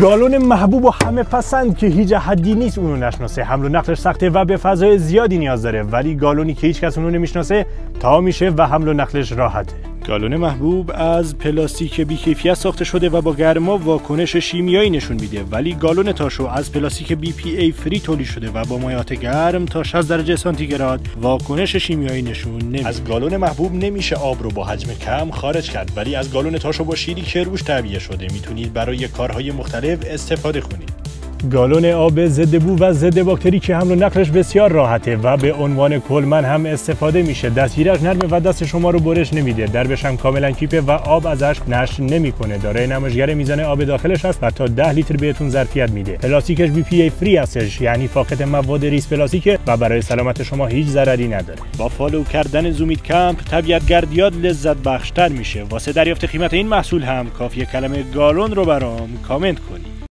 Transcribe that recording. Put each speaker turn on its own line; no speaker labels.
گالون محبوب و همه پسند که هیچ حدی نیست اونو نشناسه. حمل و نقلش سخته و به فضای زیادی نیاز داره، ولی گالونی که هیچ کس اونو نمیشناسه تا میشه و حمل و نقلش راحته. گالون محبوب از پلاستیک بی‌کیفیت ساخته شده و با گرما واکنش شیمیایی نشون میده، ولی گالون تاشو از پلاستیک BPA فری تولید شده و با مایعات گرم تا 60 درجه سانتیگراد واکنش شیمیایی نشون نمیده. از گالون محبوب نمیشه آب رو با حجم کم خارج کرد، ولی از گالون تاشو با شیری که روش تعبیه شده میتونید برای کارهای مختلف استفاده کنید. گالون آب ضد بو و ضد باکتری که حمل و نقلش بسیار راحته و به عنوان کلمن هم استفاده میشه. دستگیرش نرمه و دست شما رو برش نمیده. دربش هم کاملا کیپه و آب ازش نشر نمیکنه. دارای نمایشگر میزان آب داخلش هست و تا 10 لیتر بهتون ظرفیت میده. پلاستیکش BPA فری هستش، یعنی فاقد مواد ریز پلاستیکه و برای سلامت شما هیچ ضرری نداره. با فالو کردن زومیت کمپ طبیعت گردیات لذت بخشتر میشه. واسه دریافت قیمت این محصول هم کافیه کلمه گالون رو برام کامنت کنید.